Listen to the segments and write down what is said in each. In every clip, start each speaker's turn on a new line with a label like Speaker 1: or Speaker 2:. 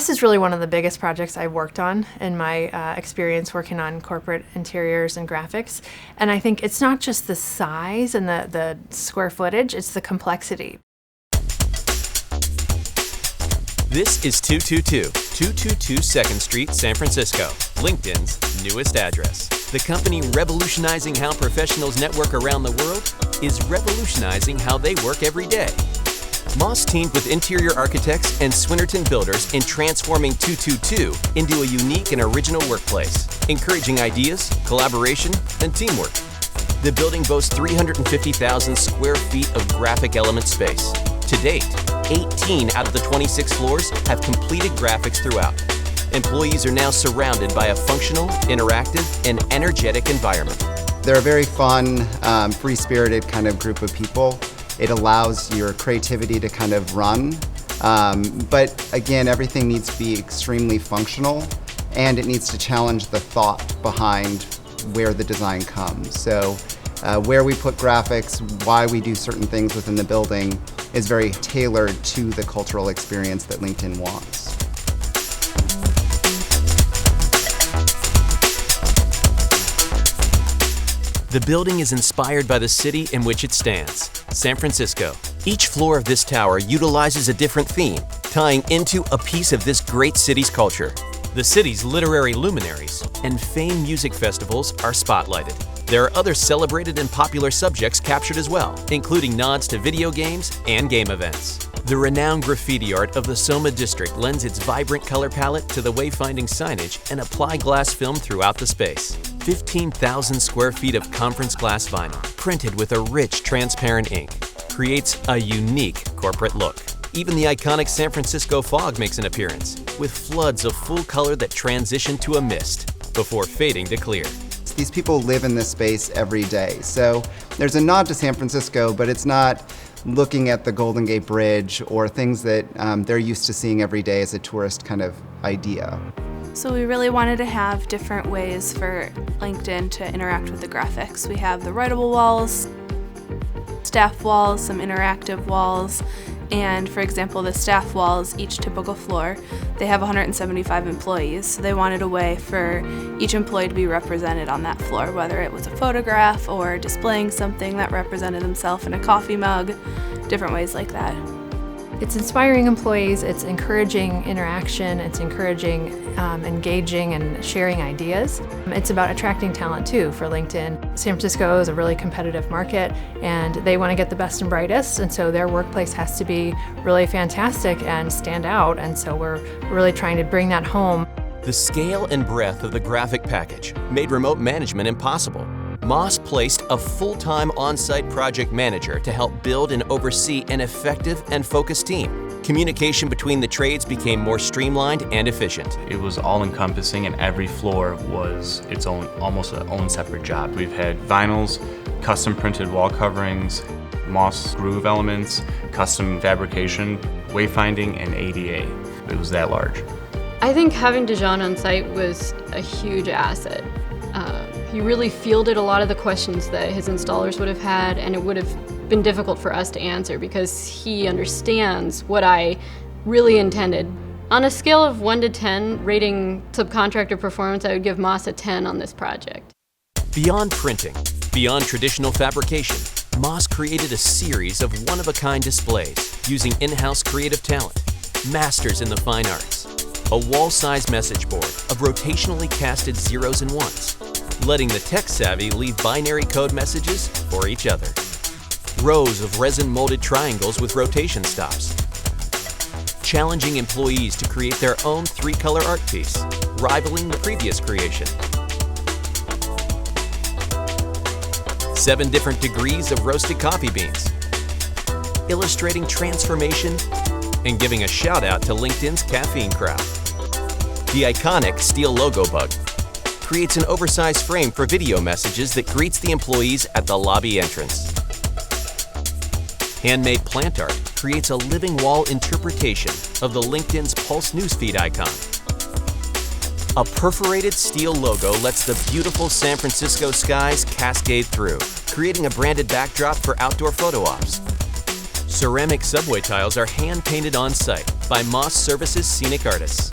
Speaker 1: Moss is really one of the biggest projects I've worked on in my experience working on corporate interiors and graphics. And I think it's not just the size and the square footage, it's the complexity.
Speaker 2: This is 222 222 2nd Street, San Francisco, LinkedIn's newest address. The company revolutionizing how professionals network around the world is revolutionizing how they work every day. Moss teamed with interior architects and Swinnerton builders in transforming 222 into a unique and original workplace, encouraging ideas, collaboration, and teamwork. The building boasts 350,000 square feet of graphic element space. To date, 18 out of the 26 floors have completed graphics throughout. Employees are now surrounded by a functional, interactive, and energetic environment.
Speaker 3: They're a very fun, free-spirited kind of group of people. It allows your creativity to kind of run, but again, everything needs to be extremely functional, and it needs to challenge the thought behind where the design comes. So where we put graphics, why we do certain things within the building is very tailored to the cultural experience that LinkedIn wants.
Speaker 2: The building is inspired by the city in which it stands, San Francisco. Each floor of this tower utilizes a different theme, tying into a piece of this great city's culture. The city's literary luminaries and famed music festivals are spotlighted. There are other celebrated and popular subjects captured as well, including nods to video games and game events. The renowned graffiti art of the Soma District lends its vibrant color palette to the wayfinding signage and applied glass film throughout the space. 15,000 square feet of conference glass vinyl, printed with a rich, transparent ink, creates a unique corporate look. Even the iconic San Francisco fog makes an appearance, with floods of full color that transition to a mist before fading to clear.
Speaker 3: These people live in this space every day, so there's a nod to San Francisco, but it's not looking at the Golden Gate Bridge or things that they're used to seeing every day as a tourist kind of idea.
Speaker 4: So we really wanted to have different ways for LinkedIn to interact with the graphics. We have the writable walls, staff walls, some interactive walls, and for example, the staff walls, each typical floor, they have 175 employees, so they wanted a way for each employee to be represented on that floor, whether it was a photograph or displaying something that represented themselves in a coffee mug, different ways like that.
Speaker 1: It's inspiring employees, it's encouraging interaction, it's encouraging engaging and sharing ideas. It's about attracting talent too for LinkedIn. San Francisco is a really competitive market and they want to get the best and brightest, and so their workplace has to be really fantastic and stand out, and so we're really trying to bring that home.
Speaker 2: The scale and breadth of the graphic package made remote management impossible. Moss placed a full-time on-site project manager to help build and oversee an effective and focused team. Communication between the trades became more streamlined and efficient.
Speaker 5: It was all-encompassing, and every floor was its own, almost its own separate job. We've had vinyls, custom printed wall coverings, Moss groove elements, custom fabrication, wayfinding, and ADA. It was that large.
Speaker 6: I think having Dejan on site was a huge asset. He really fielded a lot of the questions that his installers would have had, and it would have been difficult for us to answer because he understands what I really intended. On a scale of 1 to 10, rating subcontractor performance, I would give Moss a 10 on this project.
Speaker 2: Beyond printing, beyond traditional fabrication, Moss created a series of one-of-a-kind displays using in-house creative talent, masters in the fine arts, a wall-size message board of rotationally casted zeros and ones, letting the tech-savvy leave binary code messages for each other. Rows of resin-molded triangles with rotation stops. Challenging employees to create their own 3-color art piece, rivaling the previous creation. 7 different degrees of roasted coffee beans. Illustrating transformation and giving a shout-out to LinkedIn's caffeine crowd. The iconic steel logo bug creates an oversized frame for video messages that greets the employees at the lobby entrance. Handmade plant art creates a living wall interpretation of the LinkedIn's Pulse newsfeed icon. A perforated steel logo lets the beautiful San Francisco skies cascade through, creating a branded backdrop for outdoor photo ops. Ceramic subway tiles are hand-painted on site, by Moss Services Scenic Artists.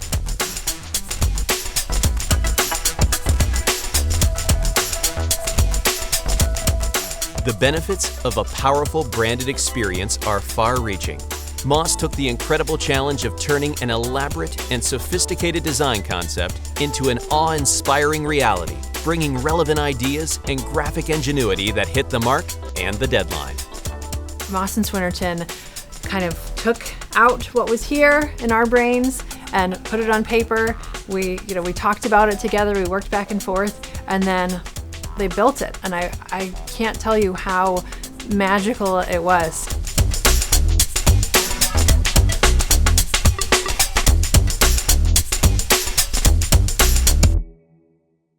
Speaker 2: The benefits of a powerful branded experience are far-reaching. Moss took the incredible challenge of turning an elaborate and sophisticated design concept into an awe-inspiring reality, bringing relevant ideas and graphic ingenuity that hit the mark and the deadline.
Speaker 1: Moss and Swinnerton kind of took out what was here in our brains and put it on paper. We talked about it together, we worked back and forth, and then they built it. And I can't tell you how magical it was.